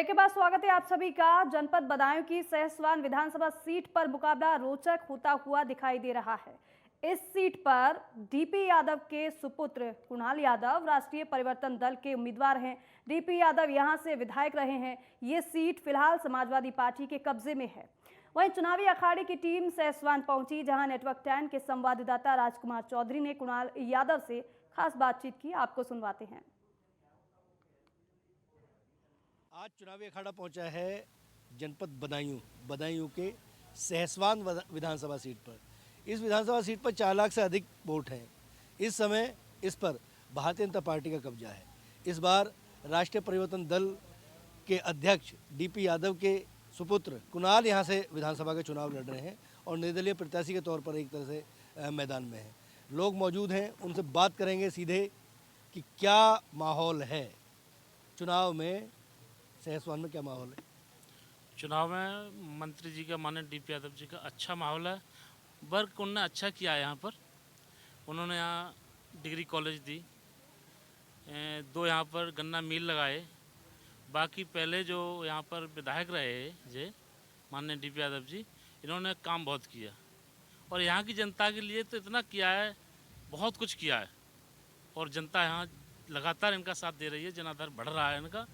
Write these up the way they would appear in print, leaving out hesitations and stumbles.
Break के बाद स्वागत है आप सभी का। जनपद बदायूं की सहसवान विधानसभा सीट पर मुकाबला रोचक होता हुआ दिखाई दे रहा है। इस सीट पर डीपी यादव के सुपुत्र कुणाल यादव राष्ट्रीय परिवर्तन दल के उम्मीदवार हैं। डीपी यादव यहां से विधायक रहे हैं। ये सीट फिलहाल समाजवादी पार्टी के कब्जे में है। वहीं चुनावी अखाड़े की टीम सहसवान पहुंची, जहां नेटवर्क 10 के संवाददाता राजकुमार चौधरी ने कुणाल यादव से खास बातचीत की। आपको सुनवाते हैं। आज चुनावी अखाड़ा पहुंचा है जनपद बदायूं के सहसवान विधानसभा सीट पर। इस विधानसभा सीट पर 4 लाख से अधिक वोट हैं। इस समय इस पर भारतीय जनता पार्टी का कब्जा है। इस बार राष्ट्रीय परिवर्तन दल के अध्यक्ष डीपी यादव के सुपुत्र कुणाल यहां से विधानसभा के चुनाव लड़ रहे हैं और निर्दलीय प्रत्याशी के तौर पर एक तरह से मैदान में हैं। लोग मौजूद हैं, उनसे बात करेंगे सीधे कि क्या माहौल है चुनाव में। सहसवान में क्या माहौल है? चुनाव में मंत्री जी का, माननीय डीपी यादव जी का अच्छा माहौल है। वर्क उन्होंने अच्छा किया है। यहाँ पर उन्होंने यहाँ डिग्री कॉलेज दी, 2 यहाँ पर गन्ना मिल लगाए। बाकी पहले जो यहाँ पर विधायक रहे जे माननीय डीपी यादव जी, इन्होंने काम बहुत किया और यहाँ की जनता के लिए तो इतना किया है, बहुत कुछ किया है। और जनता यहाँ लगातार इनका साथ दे रही है, जनाधार बढ़ रहा है इनका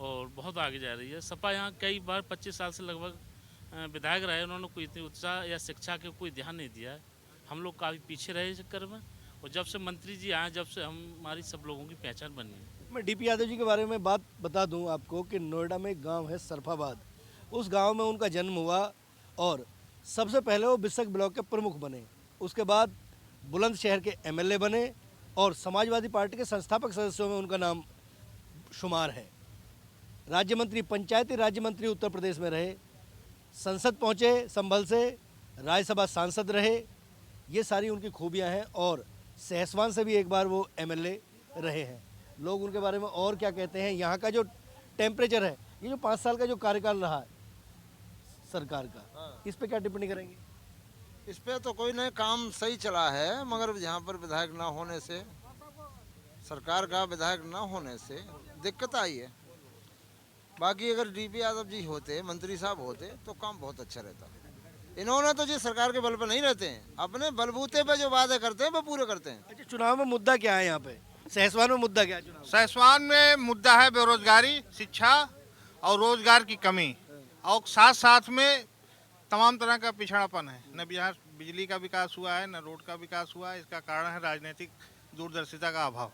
और बहुत आगे जा रही है। सपा यहाँ कई बार 25 साल से लगभग विधायक रहे, उन्होंने कोई इतनी उत्साह या शिक्षा के कोई ध्यान नहीं दिया है। हम लोग काफ़ी पीछे रहे इस चक्कर में, और जब से मंत्री जी आए, जब से हमारी सब लोगों की पहचान बनी है। मैं डीपी यादव जी के बारे में बात बता दूं आपको कि नोएडा में एक गांव है सरफाबाद। उस गांव में उनका जन्म हुआ और सबसे पहले वो बिस्सक ब्लॉक के प्रमुख बने। उसके बाद बुलंदशहर के एमएलए बने और समाजवादी पार्टी के संस्थापक सदस्यों में उनका नाम शुमार है। राज्य मंत्री, पंचायती राज्य मंत्री उत्तर प्रदेश में रहे, संसद पहुंचे संभल से, राज्यसभा सांसद रहे। ये सारी उनकी खूबियां हैं और सहसवान से भी एक बार वो एमएलए रहे हैं। लोग उनके बारे में और क्या कहते हैं, यहाँ का जो टेम्परेचर है, ये जो 5 साल का जो कार्यकाल रहा है सरकार का, इस पे क्या टिप्पणी करेंगे? इस पे तो कोई नहीं, काम सही चला है, मगर यहाँ पर विधायक ना होने से, सरकार का विधायक ना होने से दिक्कत आई है। बाकी अगर डीपी यादव जी होते, मंत्री साहब होते, तो काम बहुत अच्छा रहता। इन्होंने तो जी सरकार के बल पर नहीं रहते हैं, अपने बलबूते पे जो वादे करते हैं वो पूरे करते हैं। अच्छा, चुनाव में मुद्दा क्या है यहाँ पे? सहसवान में मुद्दा क्या है चुनाव? सहसवान में मुद्दा है बेरोजगारी, शिक्षा और रोजगार की कमी, और साथ साथ में तमाम तरह का पिछड़ापन है। न यहाँ बिजली का विकास हुआ है, न रोड का विकास हुआ है। इसका कारण है राजनीतिक दूरदर्शिता का अभाव,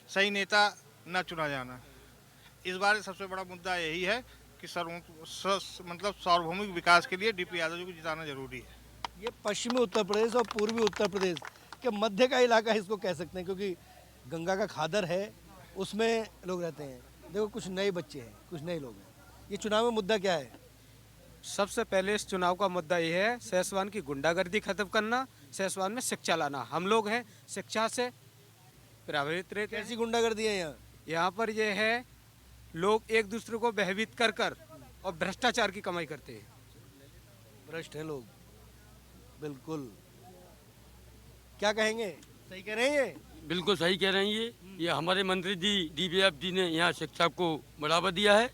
सही नेता न चुना जाना। इस बार सबसे बड़ा मुद्दा यही है कि मतलब सार्वभौमिक विकास के लिए डीपी यादव जी को जिताना जरूरी है। ये पश्चिमी उत्तर प्रदेश और पूर्वी उत्तर प्रदेश के मध्य का इलाका है, इसको कह सकते हैं, क्योंकि गंगा का खादर है, उसमें लोग रहते हैं। देखो, कुछ नए बच्चे हैं, कुछ नए लोग हैं। ये चुनाव में मुद्दा क्या है? सबसे पहले इस चुनाव का मुद्दा ये है सहसवान की गुंडागर्दी खत्म करना, सहसवान में शिक्षा लाना। हम लोग हैं शिक्षा से प्रभावित रहते हैं। कैसी गुंडागर्दी है यहाँ? यहाँ पर ये है, लोग एक दूसरे को भयभीत कर कर और भ्रष्टाचार की कमाई करते हैं। भ्रष्ट है लोग, बिल्कुल। क्या कहेंगे? सही कह रहे हैं ये? बिल्कुल सही कह रहे हैं। ये हमारे मंत्री जी डीपी यादव जी ने यहाँ शिक्षा को बढ़ावा दिया है।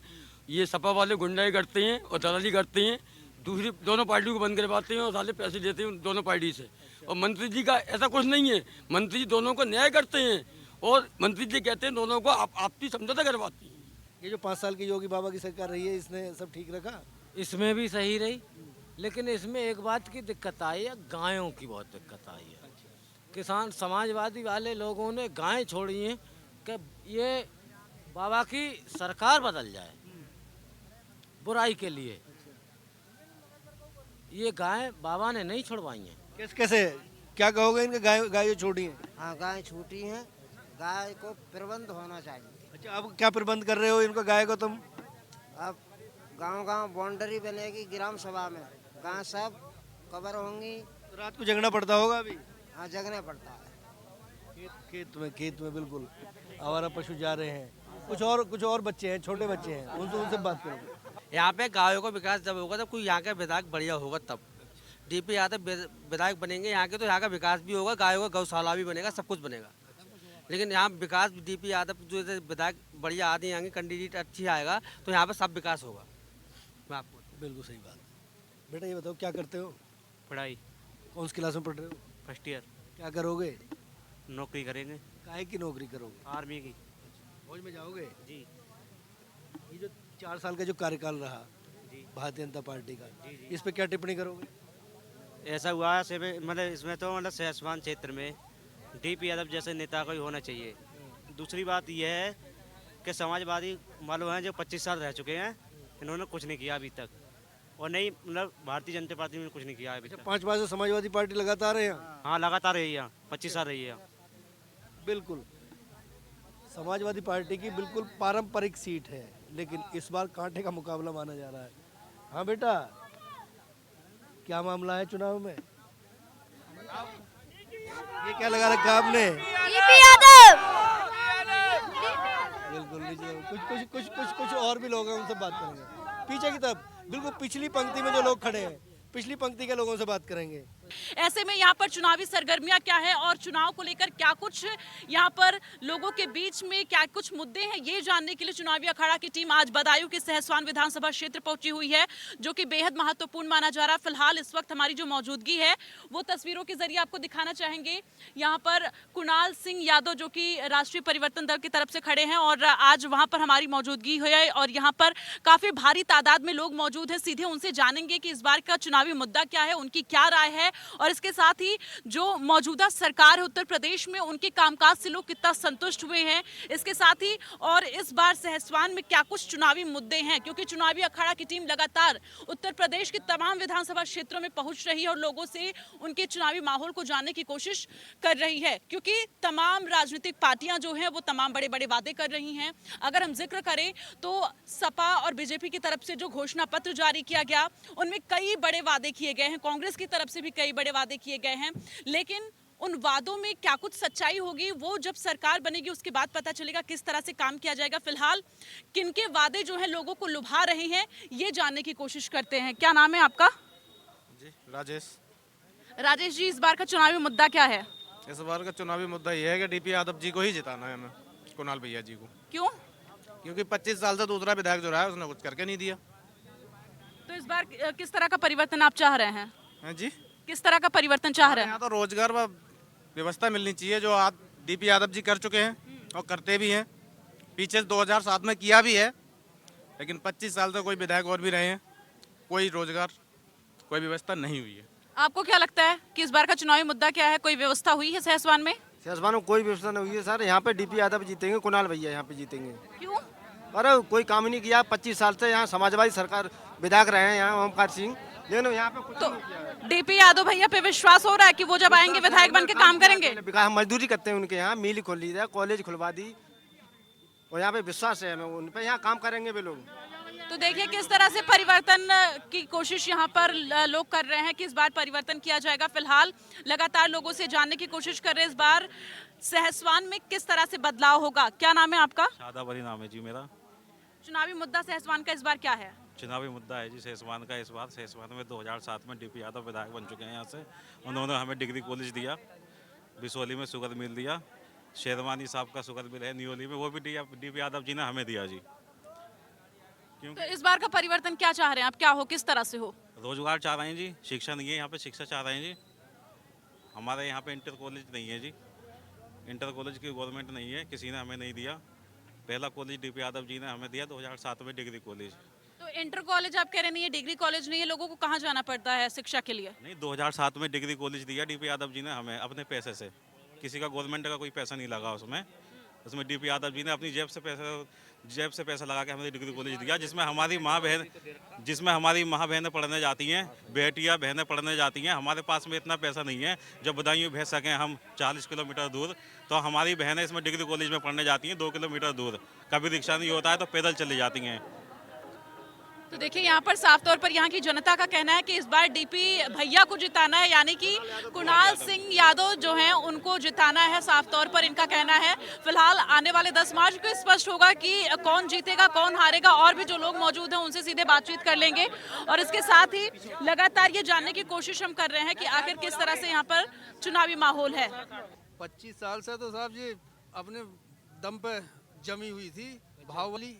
ये सपा वाले गुंडाई करते हैं और दलाली करते हैं, दूसरी दोनों पार्टियों को बंद करवाते हैं और साले पैसे लेते हैं दोनों पार्टी से। और मंत्री जी का ऐसा कुछ नहीं है, मंत्री जी दोनों को न्याय करते हैं और मंत्री जी कहते हैं दोनों को आपसी समझौता करवाती हैं। ये जो 5 साल की योगी बाबा की सरकार रही है, इसने सब ठीक रखा? इसमें भी सही रही, लेकिन इसमें एक बात की दिक्कत आई है, गायों की बहुत दिक्कत आई है। किसान समाजवादी वाले लोगों ने गायें छोड़ी हैं कि ये बाबा की सरकार बदल जाए बुराई के लिए। ये गायें बाबा ने नहीं छुड़वाई हैं। कैसे क्या कहोगे इनके गाय जो छोड़ी हैं? हाँ, गाय छूटी हैं, गाय को प्रबंध होना चाहिए। अच्छा, अब क्या प्रबंध कर रहे हो इनका गाय को तुम? अब गांव-गांव बाउंड्री बनेगी, ग्राम सभा में गाय सब कवर होंगी। तो रात को जगना पड़ता होगा अभी? हाँ, जगना पड़ता है। खेत में बिल्कुल आवारा पशु जा रहे हैं। कुछ और बच्चे हैं, छोटे बच्चे हैं, उनसे बात करोगे? यहाँ पे गायों का विकास जब होगा तब कोई यहाँ का विधायक बढ़िया होगा, तब डीपी यादव विधायक बनेंगे यहाँ के, तो यहाँ का विकास भी होगा, गायों का गौशाला भी बनेगा, सब कुछ बनेगा। लेकिन यहाँ विकास डीपी यादव जो विधायक बढ़िया आदमी आएंगे, कैंडिडेट अच्छी आएगा तो यहाँ पर सब विकास होगा। मैं आपको बिल्कुल सही बात। बेटा ये बताओ क्या करते हो? पढ़ाई कौन सी क्लास में पढ़ रहे हो? फर्स्ट ईयर, क्या करोगे? नौकरी करेंगे काहे की नौकरी करोगे? आर्मी की। फौज में जाओगे? जी ये जो 4 साल का जो कार्यकाल रहा जी भारतीय जनता पार्टी का, इस पे क्या टिप्पणी करोगे? ऐसा हुआ है मतलब इसमें तो मतलब सहसवान क्षेत्र में डीपी यादव जैसे नेता कोई होना चाहिए। दूसरी बात यह है कि समाजवादी मालूम है जो 25 साल रह चुके हैं, इन्होंने कुछ नहीं किया अभी तक, और नहीं मतलब भारतीय जनता पार्टी में कुछ नहीं किया अभी तक। 5 बार से समाजवादी पार्टी लगातार है यहाँ। हाँ लगातार रही है, 25 साल रही है। बिल्कुल समाजवादी पार्टी की बिल्कुल पारंपरिक सीट है, लेकिन इस बार कांटे का मुकाबला माना जा रहा है। हाँ बेटा, क्या मामला है चुनाव में? ये क्या लगा रखा आपने? डीपी यादव। बिल्कुल नीचे कुछ और भी लोग हैं, उनसे बात करेंगे। पीछे की तरफ बिल्कुल पिछली पंक्ति में जो लोग खड़े हैं, पिछली पंक्ति के लोगों से बात करेंगे। ऐसे में यहाँ पर चुनावी सरगर्मियां क्या है और चुनाव को लेकर क्या कुछ यहाँ पर लोगों के बीच में क्या कुछ मुद्दे हैं, ये जानने के लिए चुनावी अखाड़ा की टीम आज बदायूं के सहसवान विधानसभा क्षेत्र पहुंची हुई है, जो कि बेहद महत्वपूर्ण माना जा रहा है। फिलहाल इस वक्त हमारी जो मौजूदगी है वो तस्वीरों के जरिए आपको दिखाना चाहेंगे। यहाँ पर कुणाल सिंह यादव जो कि राष्ट्रीय परिवर्तन दल की तरफ से खड़े हैं और आज वहाँ पर हमारी मौजूदगी है और यहाँ पर काफी भारी तादाद में लोग मौजूद हैं। सीधे उनसे जानेंगे कि इस बार का चुनावी मुद्दा क्या है, उनकी क्या राय है और इसके साथ ही जो मौजूदा सरकार है उत्तर प्रदेश में उनके कामकाज से लोग कितना संतुष्ट हुए हैं। इसके साथ ही और इस बार सहसवान में क्या कुछ चुनावी मुद्दे हैं, क्योंकि चुनावी अखाड़ा की टीम लगातार उत्तर प्रदेश के तमाम विधानसभा क्षेत्रों में पहुंच रही है और लोगों से उनके चुनावी माहौल को जानने की कोशिश कर रही है, क्योंकि तमाम राजनीतिक पार्टियां जो हैं वो तमाम बड़े बड़े वादे कर रही हैं। अगर हम जिक्र करें तो सपा और बीजेपी की तरफ से जो घोषणा पत्र जारी किया गया उनमें कई बड़े वादे किए गए हैं, कांग्रेस की तरफ से भी कई बड़े वादे किए गए हैं, लेकिन उन वादों में क्या कुछ सच्चाई होगी वो जब सरकार बनेगी उसके बाद पता चलेगा किस तरह से काम किया जाएगा। फिलहाल किनके वादे जो हैं लोगों को लुभा रहे हैं ये जानने की कोशिश करते हैं। क्या नाम है आपका? जी राजेश। राजेश जी, इस बार का चुनावी मुद्दा क्या है? इस बार का चुनावी मुद्दा ये है कि डीपी यादव जी को ही जिताना है हमें, कुणाल भैया जी को। क्यों? क्योंकि 25 साल से दूसरा विधायक जो रहा है उसने कुछ करके नहीं दिया। तो इस बार किस तरह का परिवर्तन आप चाह रहे हैं? जी किस तरह का परिवर्तन चाह रहे हैं? यहाँ तो रोजगार व व्यवस्था मिलनी चाहिए जो आज डीपी यादव जी कर चुके हैं और करते भी हैं। पीछे 2007 में किया भी है, लेकिन 25 साल से कोई विधायक और भी रहे हैं, कोई रोजगार कोई व्यवस्था नहीं हुई है। आपको क्या लगता है कि इस बार का चुनावी मुद्दा क्या है? कोई व्यवस्था हुई है सहसवान में? सहसवान में कोई व्यवस्था नहीं हुई है सर। यहाँ पे डीपी यादव जीतेंगे, कुणाल भैया यहाँ पे जीतेंगे। क्यों? अरे कोई काम ही नहीं किया 25 साल से। यहाँ समाजवादी सरकार विधायक रहे हैं यहाँ ओमकार सिंह, लेकिन यहाँ पे कुछ तो नहीं किया है। डीपी यादव भैया पे विश्वास हो रहा है कि वो जब आएंगे विधायक बन के काम करेंगे? विकास मजदूरी करते हैं उनके यहाँ, मिल खोल ली है, कॉलेज खुलवा दी, और यहाँ पे विश्वास है हमें उन पे, यहाँ काम करेंगे वे लोग। तो देखिए किस तरह से परिवर्तन की कोशिश यहाँ पर लोग कर रहे हैं कि इस बार परिवर्तन किया जाएगा। फिलहाल लगातार लोगों से जानने की कोशिश कर रहे हैं इस बार सहसवान में किस तरह से बदलाव होगा। क्या नाम है आपका? शादाब अली नाम है जी मेरा। चुनावी मुद्दा सहसवान का इस बार क्या है? चुनावी मुद्दा है जी सहसवान का। इस बार सहसवान में 2007 में डीपी यादव विधायक बन चुके हैं यहाँ से। उन्होंने हमें डिग्री कॉलेज दिया, बिसोली में शुगर मिल दिया, शेरवानी साहब का शुगर मिल है न्योली में, वो भी डीपी यादव जी ने हमें दिया जी। तो इस बार का परिवर्तन क्या चाह रहे हैं आप? क्या हो, किस तरह से हो? रोजगार चाह रहे हैं जी, शिक्षा नहीं है यहाँ पे, शिक्षा चाह रहे हैं जी। हमारे यहाँ पे इंटर कॉलेज नहीं है जी, इंटर कॉलेज की गवर्नमेंट नहीं है, किसी ने हमें नहीं दिया। पहला कॉलेज डीपी यादव जी ने हमें दिया 2007 में डिग्री कॉलेज। तो इंटर कॉलेज आप कह रहे नहीं है, डिग्री कॉलेज नहीं है, लोगों को कहाँ जाना पड़ता है शिक्षा के लिए? नहीं, 2007 में डिग्री कॉलेज दिया डीपी यादव जी ने हमें अपने पैसे से, किसी का गवर्नमेंट का कोई पैसा नहीं लगा उसमें डीपी यादव जी ने अपनी जेब से पैसा लगा के हमें डिग्री कॉलेज दिया, जिसमें हमारी माँ बहनें पढ़ने जाती हैं, बेटियां बहनें पढ़ने जाती हैं। हमारे पास में इतना पैसा नहीं है जो बदायूं भेज सकें हम 40 किलोमीटर दूर, तो हमारी बहनें इसमें डिग्री कॉलेज में पढ़ने जाती हैं 2 किलोमीटर दूर। कभी रिक्शा नहीं होता है तो पैदल चली जाती हैं। तो देखिए यहाँ पर साफ तौर पर यहाँ की जनता का कहना है कि इस बार डीपी भैया को जिताना है, यानी कि कुणाल सिंह यादव जो हैं उनको जिताना है, साफ तौर पर इनका कहना है। फिलहाल आने वाले 10 मार्च को स्पष्ट होगा कि कौन जीतेगा कौन हारेगा, और भी जो लोग मौजूद हैं उनसे सीधे बातचीत कर लेंगे। और इसके साथ ही लगातार ये जानने की कोशिश हम कर रहे हैं कि आखिर किस तरह से यहाँ पर चुनावी माहौल है। 25 साल से तो साहब जी अपने दम पे जमी हुई थी। बाहुबली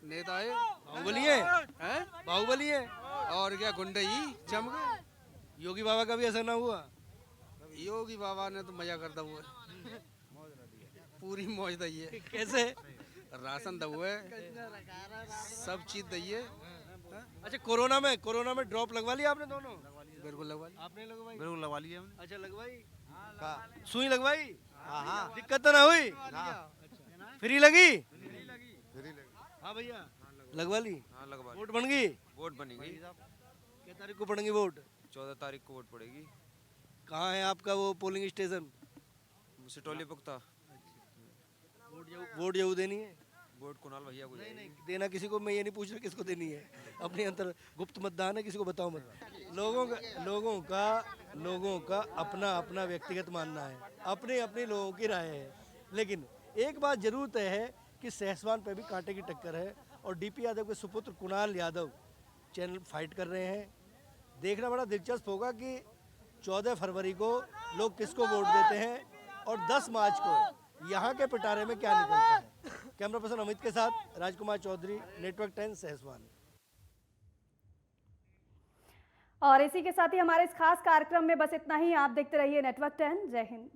नेता है, बाहुबली है, हैं? बाहुबली है। और क्या गुंडे ही जम गए। योगी बाबा का भी असर ना हुआ। योगी बाबा ने तो मजा कर हुआ है, पूरी मौज दी है। कैसे? राशन दबो है, सब चीज दी है। अच्छा, कोरोना में ड्रॉप लगवा लिया आपने दोनों? बिल्कुल लगवा ली। आपने लगवाई? बिल्कुल लगवा ली हमने। अच्छा, लगवाई? सुई लगवाई? हाँ, दिक्कत तो ना हुई? फ्री लगी? हाँ भैया, लगवा ली? हाँ लगवा वोट बन गई? वोट बनी गई। क्या तारीख को पड़ेंगी वोट? 14 तारीख को वोट पड़ेगी। कहाँ है आपका वो पोलिंग स्टेशन? सिटोली पुख्ता। वोट जरूर देनी है? वोट कुणाल भैया को नहीं, देना किसी को, मैं ये नहीं पूछ रहा किसको देनी है। अपने अंतर गुप्त मतदान है, किसी को बताओ मत। लोगों का अपना अपना व्यक्तिगत मानना है, अपने अपने लोगों की राय है। लेकिन एक बात जरूर तय है कि सहसवान पे भी कांटे की टक्कर है और डीपी यादव के सुपुत्र कुणाल यादव चैनल फाइट कर रहे हैं। देखना बड़ा दिलचस्प होगा कि 14 फरवरी को लोग किसको वोट देते हैं और 10 मार्च को यहाँ के पिटारे में क्या निकलता है। कैमरा पर्सन अमित के साथ राजकुमार चौधरी, नेटवर्क 10 सहसवान। और इसी के साथ ही हमारे इस खास कार्यक्रम में बस इतना ही। आप देखते रहिए नेटवर्क 10। जय हिंद।